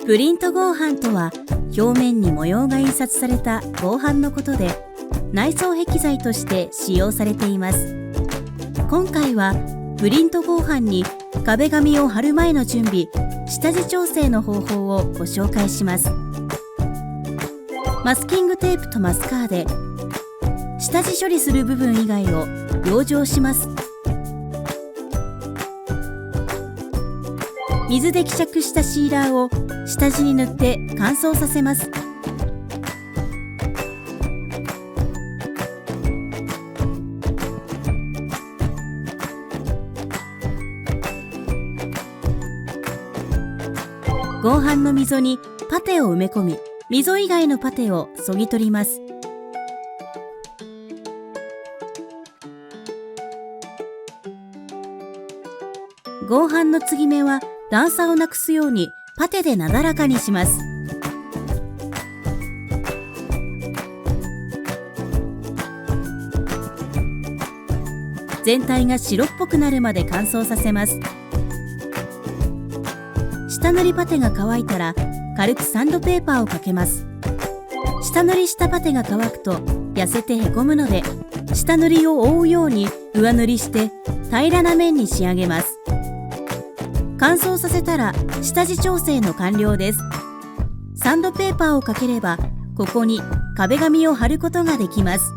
プリント合板とは、表面に模様が印刷された合板のことで、内装壁材として使用されています。今回はプリント合板に壁紙を貼る前の準備、下地調整の方法をご紹介します。マスキングテープとマスカーで下地処理する部分以外を養生します。水で希釈したシーラーを下地に塗って乾燥させます。合板の溝にパテを埋め込み、溝以外のパテを削ぎ取ります。合板の継ぎ目は段差をなくすようにパテでなだらかにします。全体が白っぽくなるまで乾燥させます。下塗りパテが乾いたら軽くサンドペーパーをかけます。下塗りしたパテが乾くと痩せてへこむので、下塗りを覆うように上塗りして平らな面に仕上げます。乾燥させたら下地調整の完了です。サンドペーパーをかければ、ここに壁紙を貼ることができます。